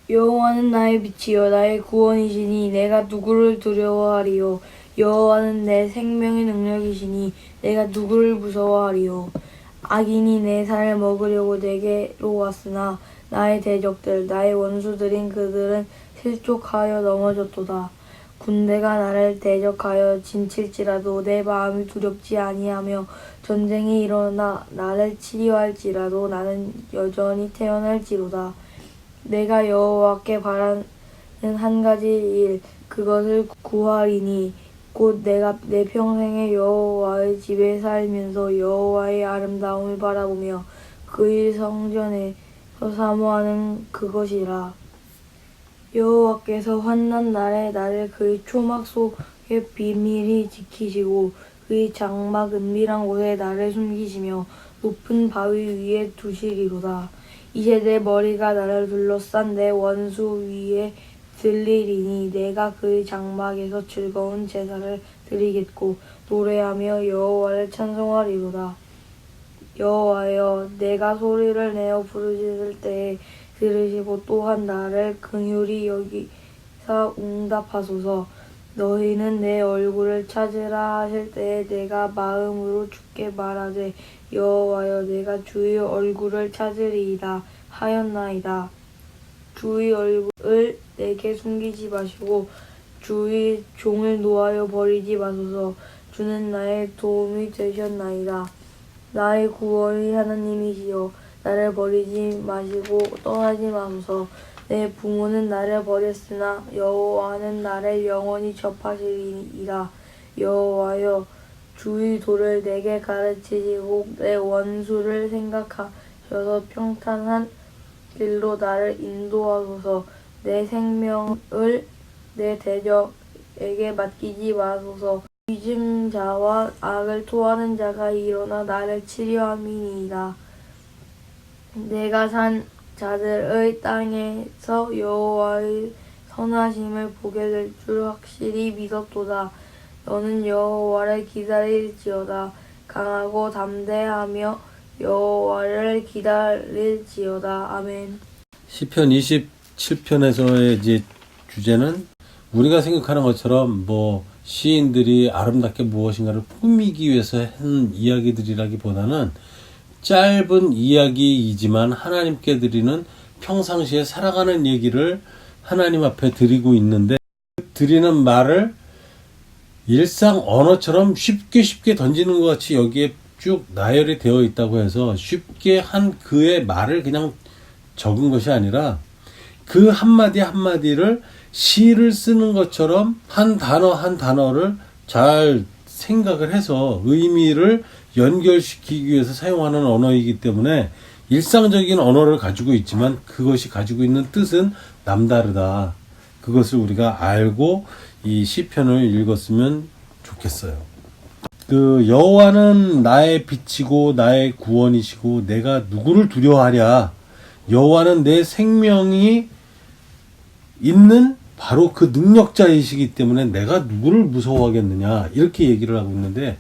여호와는 나의 빛이요 나의 구원이시니 내가 누구를 두려워하리요. 여호와는 내 생명의 능력이시니 내가 누구를 무서워하리요. 악인이 내 살을 먹으려고 내게로 왔으나 나의 대적들 나의 원수들인 그들은 실족하여 넘어졌도다. 군대가 나를 대적하여 진칠지라도 내 마음이 두렵지 아니하며 전쟁이 일어나 나를 치려할지라도 나는 여전히 태어날지로다. 내가 여호와께 바라는 한 가지 일 그것을 구하리니 곧 내가 내 평생에 여호와의 집에 살면서 여호와의 아름다움을 바라보며 그의 성전에서 사모하는 그것이라. 여호와께서 환난 날에 나를 그의 초막 속에 비밀히 지키시고 그의 장막 은밀한 곳에 나를 숨기시며 높은 바위 위에 두시리로다. 이제 내 머리가 나를 둘러싼 내 원수 위에 들리리니 내가 그의 장막에서 즐거운 제사를 드리겠고 노래하며 여호와를 찬송하리로다. 여호와여 내가 소리를 내어 부르짖을 때에 들으시고 또한 나를 긍휼히 여기사 응답하소서. 너희는 내 얼굴을 찾으라 하실 때에 내가 마음으로 주께 말하되 여호와여 내가 주의 얼굴을 찾으리이다 하였나이다. 주의 얼굴을 내게 숨기지 마시고 주의 종을 노하여 버리지 마소서. 주는 나의 도움이 되셨나이다. 나의 구원의 하나님이시여 나를 버리지 마시고 떠나지 마소서. 내 부모는 나를 버렸으나 여호와는 나를 영원히 접하시리이다. 여호와여 주의 도를 내게 가르치시고 내 원수를 생각하셔서 평탄한 길로 나를 인도하소서. 내 생명을 내 대적에게 맡기지 마소서. 위증자와 악을 토하는 자가 일어나 나를 치려함이니이다. 내가 산 자들의 땅에서 여호와의 선하심을 보게 될 줄 확실히 믿었도다. 너는 여호와를 기다릴지어다. 강하고 담대하며 여호와를 기다릴지어다. 아멘. 시편 27편에서의 이제 주제는 우리가 생각하는 것처럼 시인들이 아름답게 무엇인가를 꾸미기 위해서 한 이야기들이라기보다는 짧은 이야기이지만 하나님께 드리는 평상시에 살아가는 얘기를 하나님 앞에 드리고 있는데 드리는 말을 일상 언어처럼 쉽게 던지는 것 같이 여기에 쭉 나열이 되어 있다고 해서 쉽게 한 그의 말을 그냥 적은 것이 아니라 그 한마디 한마디를 시를 쓰는 것처럼 한 단어 한 단어를 잘 생각을 해서 의미를 연결시키기 위해서 사용하는 언어이기 때문에 일상적인 언어를 가지고 있지만 그것이 가지고 있는 뜻은 남다르다. 그것을 우리가 알고 이 시편을 읽었으면 좋겠어요. 여호와는 나의 빛이고 나의 구원이시고 내가 누구를 두려워하랴. 여호와는 내 생명이 있는 바로 그 능력자이시기 때문에 내가 누구를 무서워하겠느냐 이렇게 얘기를 하고 있는데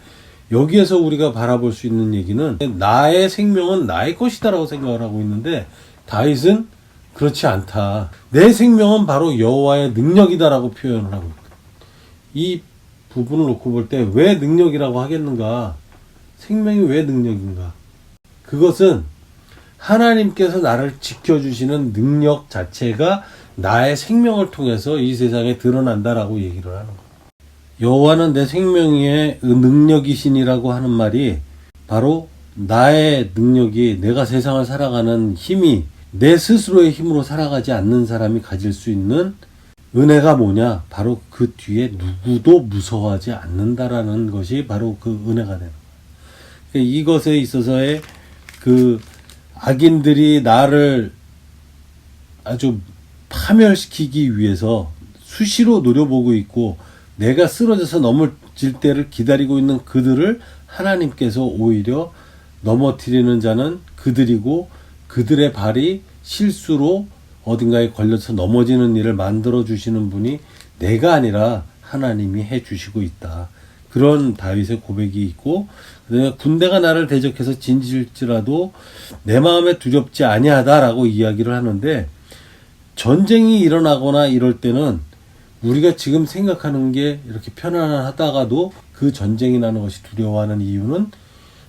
여기에서 우리가 바라볼 수 있는 얘기는 나의 생명은 나의 것이다 라고 생각을 하고 있는데 다윗은 그렇지 않다. 내 생명은 바로 여호와의 능력이다 라고 표현을 하고 있다. 이 부분을 놓고 볼 때 왜 능력이라고 하겠는가? 생명이 왜 능력인가? 그것은 하나님께서 나를 지켜주시는 능력 자체가 나의 생명을 통해서 이 세상에 드러난다라고 얘기를 하는 거예요. 여호와는 내 생명의 능력이시니라고 하는 말이 바로 나의 능력이 내가 세상을 살아가는 힘이 내 스스로의 힘으로 살아가지 않는 사람이 가질 수 있는 은혜가 뭐냐? 바로 그 뒤에 누구도 무서워하지 않는다라는 것이 바로 그 은혜가 되는 거예요. 이것에 있어서의 그 악인들이 나를 아주 파멸시키기 위해서 수시로 노려보고 있고 내가 쓰러져서 넘어질 때를 기다리고 있는 그들을 하나님께서 오히려 넘어뜨리는 자는 그들이고 그들의 발이 실수로 어딘가에 걸려서 넘어지는 일을 만들어 주시는 분이 내가 아니라 하나님이 해 주시고 있다. 그런 다윗의 고백이 있고 군대가 나를 대적해서 진질지라도 내 마음에 두렵지 아니하다라고 이야기를 하는데 전쟁이 일어나거나 이럴 때는 우리가 지금 생각하는 게 이렇게 편안하다가도 그 전쟁이 나는 것이 두려워하는 이유는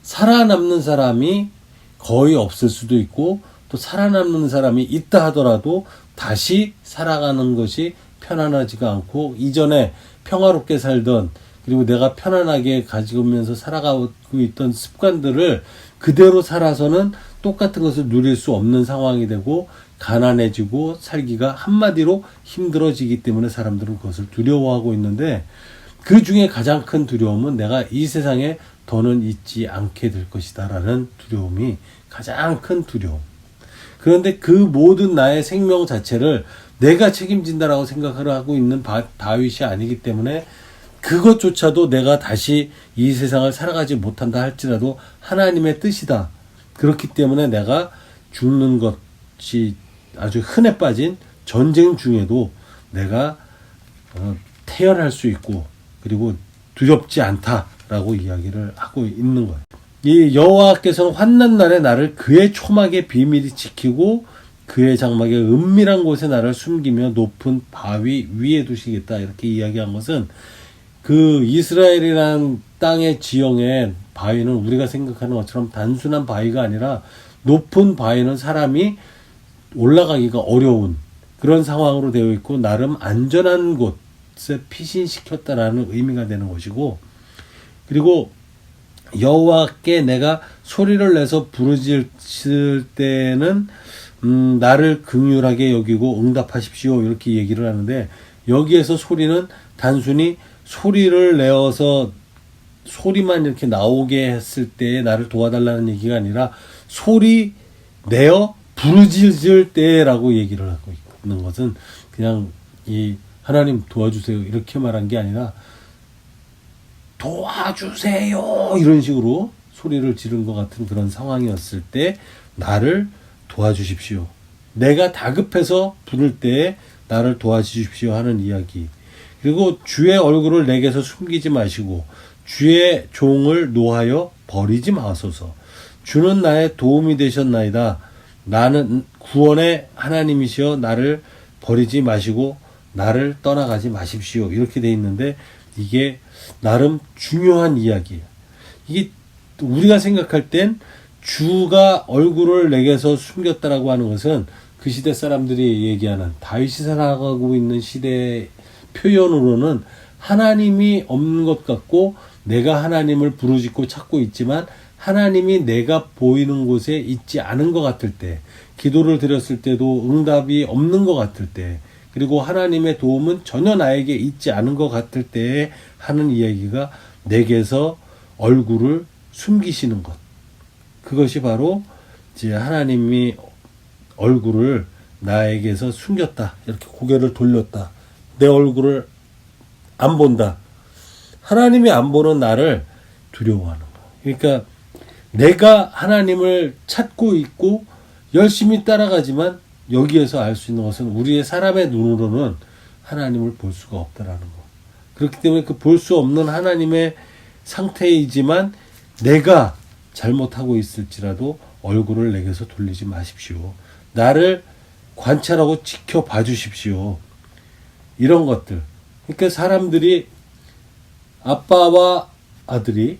살아남는 사람이 거의 없을 수도 있고 또 살아남는 사람이 있다 하더라도 다시 살아가는 것이 편안하지가 않고 이전에 평화롭게 살던 그리고 내가 편안하게 가지면서 살아가고 있던 습관들을 그대로 살아서는 똑같은 것을 누릴 수 없는 상황이 되고 가난해지고 살기가 한마디로 힘들어지기 때문에 사람들은 그것을 두려워하고 있는데 그 중에 가장 큰 두려움은 내가 이 세상에 더는 있지 않게 될 것이다 라는 두려움이 가장 큰 두려움. 그런데 그 모든 나의 생명 자체를 내가 책임진다라고 생각을 하고 있는 다윗이 아니기 때문에 그것조차도 내가 다시 이 세상을 살아가지 못한다 할지라도 하나님의 뜻이다. 그렇기 때문에 내가 죽는 것이 아주 흔해 빠진 전쟁 중에도 내가 태어날 수 있고 그리고 두렵지 않다라고 이야기를 하고 있는 거예요. 이 여호와께서는 환난 날에 나를 그의 초막에 비밀히 지키고 그의 장막의 은밀한 곳에 나를 숨기며 높은 바위 위에 두시겠다 이렇게 이야기한 것은 그 이스라엘이라는 땅의 지형의 바위는 우리가 생각하는 것처럼 단순한 바위가 아니라 높은 바위는 사람이 올라가기가 어려운 그런 상황으로 되어 있고 나름 안전한 곳에 피신시켰다라는 의미가 되는 것이고 그리고 여호와께 내가 소리를 내서 부르짖을 때는 나를 긍휼하게 여기고 응답하십시오 이렇게 얘기를 하는데 여기에서 소리는 단순히 소리를 내어서 소리만 이렇게 나오게 했을 때 나를 도와달라는 얘기가 아니라 소리 내어 부르짖을 때라고 얘기를 하고 있는 것은 그냥 이 하나님 도와주세요 이렇게 말한 게 아니라 도와주세요 이런 식으로 소리를 지른 것 같은 그런 상황이었을 때 나를 도와주십시오. 내가 다급해서 부를 때 나를 도와주십시오 하는 이야기. 그리고 주의 얼굴을 내게서 숨기지 마시고 주의 종을 노하여 버리지 마소서. 주는 나의 도움이 되셨나이다. 나는 구원의 하나님이시여 나를 버리지 마시고 나를 떠나가지 마십시오. 이렇게 돼 있는데 이게 나름 중요한 이야기예요. 이게 우리가 생각할 땐 주가 얼굴을 내게서 숨겼다라고 하는 것은 그 시대 사람들이 얘기하는 다윗이 살아가고 있는 시대의 표현으로는 하나님이 없는 것 같고 내가 하나님을 부르짖고 찾고 있지만 하나님이 내가 보이는 곳에 있지 않은 것 같을 때 기도를 드렸을 때도 응답이 없는 것 같을 때 그리고 하나님의 도움은 전혀 나에게 있지 않은 것 같을 때 하는 이야기가 내게서 얼굴을 숨기시는 것. 그것이 바로 이제 하나님이 얼굴을 나에게서 숨겼다. 이렇게 고개를 돌렸다. 내 얼굴을 안 본다. 하나님이 안 보는 나를 두려워하는 거야. 그러니까 내가 하나님을 찾고 있고 열심히 따라가지만 여기에서 알 수 있는 것은 우리의 사람의 눈으로는 하나님을 볼 수가 없다라는 거. 그렇기 때문에 그 볼 수 없는 하나님의 상태이지만 내가 잘못하고 있을지라도 얼굴을 내게서 돌리지 마십시오. 나를 관찰하고 지켜봐 주십시오. 이런 것들. 그러니까 사람들이 아빠와 아들이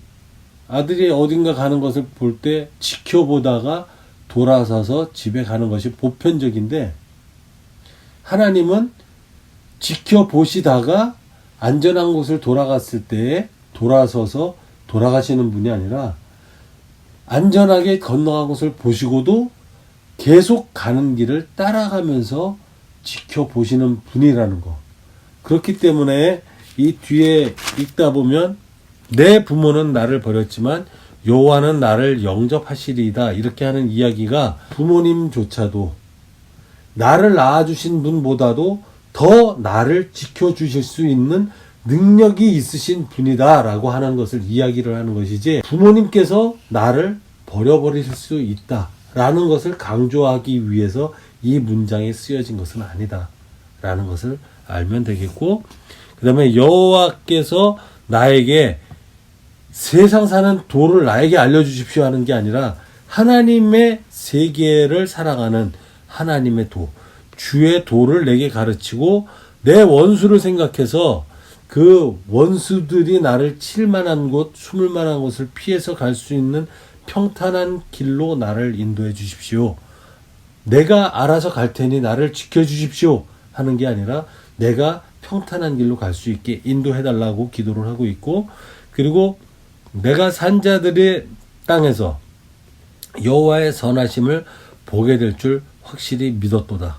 어딘가 가는 것을 볼 때 지켜보다가 돌아서서 집에 가는 것이 보편적인데 하나님은 지켜보시다가 안전한 곳을 돌아갔을 때 돌아서서 돌아가시는 분이 아니라 안전하게 건너간 것을 보시고도 계속 가는 길을 따라가면서 지켜보시는 분이라는 거. 그렇기 때문에 이 뒤에 읽다 보면 내 부모는 나를 버렸지만 여호와는 나를 영접하시리이다 이렇게 하는 이야기가 부모님조차도 나를 낳아주신 분보다도 더 나를 지켜주실 수 있는 능력이 있으신 분이다 라고 하는 것을 이야기를 하는 것이지 부모님께서 나를 버려버릴 수 있다 라는 것을 강조하기 위해서 이 문장이 쓰여진 것은 아니다 라는 것을 알면 되겠고 그 다음에 여호와께서 나에게 세상 사는 도를 나에게 알려주십시오 하는 게 아니라 하나님의 세계를 살아가는 하나님의 도. 주의 도를 내게 가르치고 내 원수를 생각해서 그 원수들이 나를 칠 만한 곳, 숨을 만한 곳을 피해서 갈 수 있는 평탄한 길로 나를 인도해 주십시오. 내가 알아서 갈 테니 나를 지켜주십시오 하는 게 아니라 내가 평탄한 길로 갈 수 있게 인도해 달라고 기도를 하고 있고, 그리고 내가 산자들의 땅에서 여호와의 선하심을 보게 될 줄 확실히 믿었도다.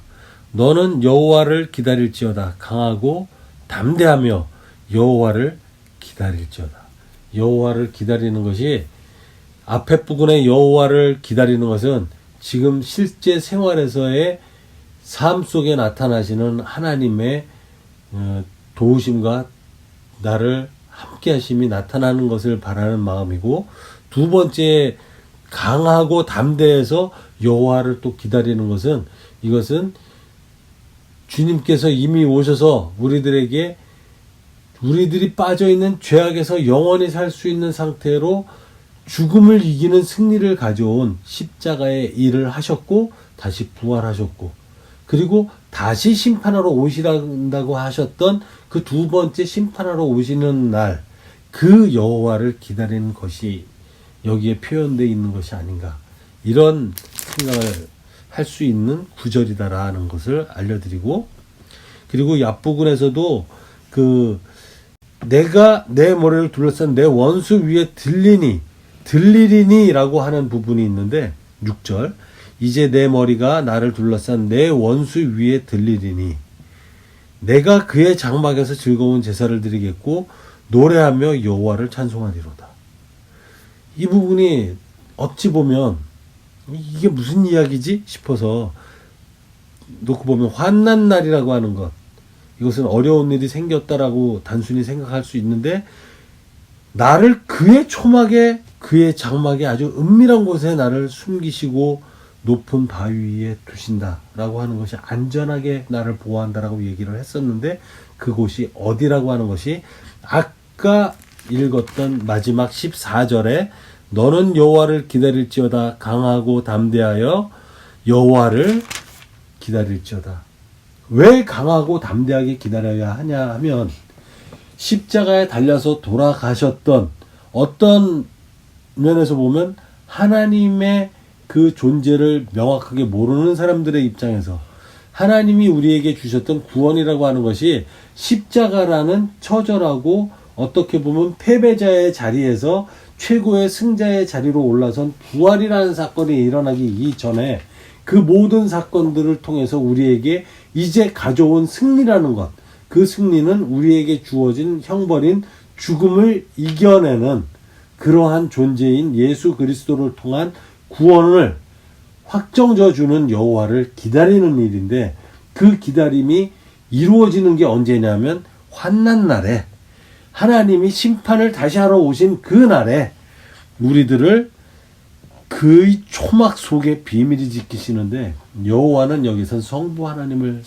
너는 여호와를 기다릴지어다. 강하고 담대하며 여호와를 기다릴지어다. 여호와를 기다리는 것이, 앞에 부분에 여호와를 기다리는 것은 지금 실제 생활에서의 삶 속에 나타나시는 하나님의 도우심과 나를 함께 하심이 나타나는 것을 바라는 마음이고, 두 번째 강하고 담대해서 여호와를 또 기다리는 것은, 이것은 주님께서 이미 오셔서 우리들이 빠져있는 죄악에서 영원히 살 수 있는 상태로 죽음을 이기는 승리를 가져온 십자가의 일을 하셨고, 다시 부활하셨고, 그리고 다시 심판하러 오시란다고 하셨던 그 두 번째 심판하러 오시는 날, 그 여호와를 기다리는 것이 여기에 표현되어 있는 것이 아닌가, 이런 생각을 할 수 있는 구절이다라는 것을 알려드리고, 그리고 이 앞부분에서도 내가 내 머리를 둘러싼 내 원수 위에 들리리니 라고 하는 부분이 있는데, 6절, 이제 내 머리가 나를 둘러싼 내 원수 위에 들리리니 내가 그의 장막에서 즐거운 제사를 드리겠고 노래하며 여호와를 찬송하리로다. 이 부분이 어찌 보면 이게 무슨 이야기지 싶어서 놓고 보면, 환난 날이라고 하는 것, 이것은 어려운 일이 생겼다라고 단순히 생각할 수 있는데, 나를 그의 초막에, 그의 장막에 아주 은밀한 곳에 나를 숨기시고 높은 바위 위에 두신다라고 하는 것이, 안전하게 나를 보호한다라고 얘기를 했었는데, 그곳이 어디라고 하는 것이 아까 읽었던 마지막 14절에 너는 여호와를 기다릴지어다. 강하고 담대하여 여호와를 기다릴지어다. 왜 강하고 담대하게 기다려야 하냐 하면, 십자가에 달려서 돌아가셨던, 어떤 면에서 보면 하나님의 그 존재를 명확하게 모르는 사람들의 입장에서 하나님이 우리에게 주셨던 구원이라고 하는 것이 십자가라는 처절하고 어떻게 보면 패배자의 자리에서 최고의 승자의 자리로 올라선 부활이라는 사건이 일어나기 이전에 그 모든 사건들을 통해서 우리에게 이제 가져온 승리라는 것, 그 승리는 우리에게 주어진 형벌인 죽음을 이겨내는 그러한 존재인 예수 그리스도를 통한 구원을 확정져 주는 여호와를 기다리는 일인데, 그 기다림이 이루어지는 게 언제냐면 환난 날에, 하나님이 심판을 다시 하러 오신 그 날에 우리들을 그의 초막 속에 비밀히 지키시는데, 여호와는 여기선 성부 하나님을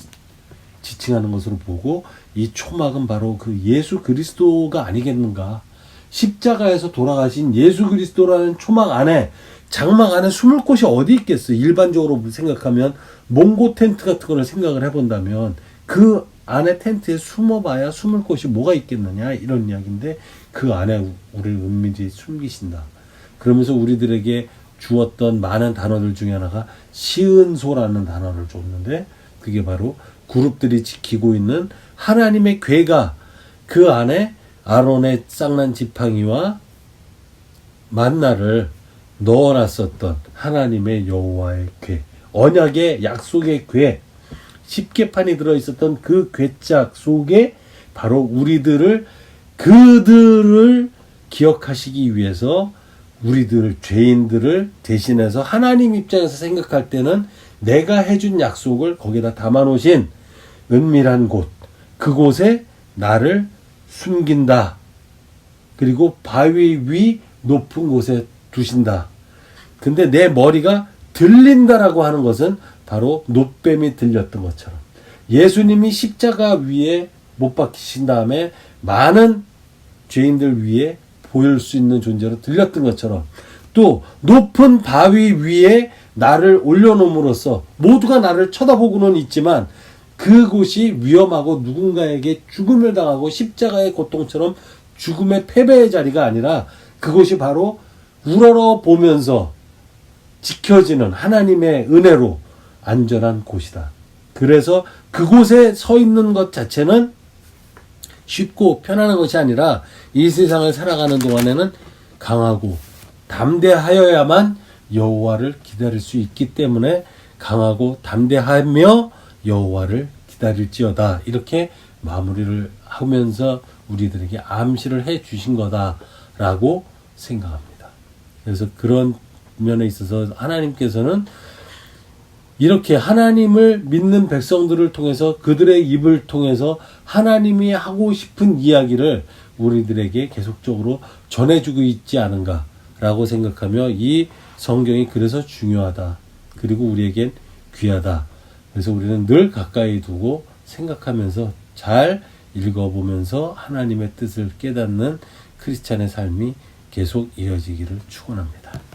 지칭하는 것으로 보고, 이 초막은 바로 그 예수 그리스도가 아니겠는가. 십자가에서 돌아가신 예수 그리스도라는 초막 안에, 장막 안에 숨을 곳이 어디 있겠어요? 일반적으로 생각하면 몽고 텐트 같은 거를 생각을 해본다면 그 안에 텐트에 숨어봐야 숨을 곳이 뭐가 있겠느냐, 이런 이야기인데, 그 안에 우리를 은밀히 숨기신다. 그러면서 우리들에게 주었던 많은 단어들 중에 하나가 시은소라는 단어를 줬는데, 그게 바로 그룹들이 지키고 있는 하나님의 궤가, 그 안에 아론의 쌍난 지팡이와 만나를 넣어놨었던 하나님의 여호와의 궤, 언약의 약속의 궤, 십계판이 들어있었던 그 궤짝 속에 바로 그들을 기억하시기 위해서 우리들 죄인들을 대신해서 하나님 입장에서 생각할 때는 내가 해준 약속을 거기다 담아놓으신 은밀한 곳, 그곳에 나를 숨긴다. 그리고 바위 위 높은 곳에 두신다. 근데 내 머리가 들린다라고 하는 것은 바로 놋뱀이 들렸던 것처럼, 예수님이 십자가 위에 못 박히신 다음에 많은 죄인들 위에 보일 수 있는 존재로 들렸던 것처럼, 또 높은 바위 위에 나를 올려놓음으로써 모두가 나를 쳐다보고는 있지만 그곳이 위험하고 누군가에게 죽음을 당하고 십자가의 고통처럼 죽음의 패배의 자리가 아니라 그곳이 바로 우러러 보면서 지켜지는 하나님의 은혜로 안전한 곳이다. 그래서 그곳에 서 있는 것 자체는 쉽고 편안한 것이 아니라 이 세상을 살아가는 동안에는 강하고 담대하여야만 여호와를 기다릴 수 있기 때문에 강하고 담대하며 여호와를 기다릴지어다. 이렇게 마무리를 하면서 우리들에게 암시를 해 주신 거다라고 생각합니다. 그래서 그런 면에 있어서 하나님께서는 이렇게 하나님을 믿는 백성들을 통해서 그들의 입을 통해서 하나님이 하고 싶은 이야기를 우리들에게 계속적으로 전해주고 있지 않은가라고 생각하며 이 성경이 그래서 중요하다. 그리고 우리에겐 귀하다. 그래서 우리는 늘 가까이 두고 생각하면서 잘 읽어보면서 하나님의 뜻을 깨닫는 크리스찬의 삶이 계속 이어지기를 축원합니다.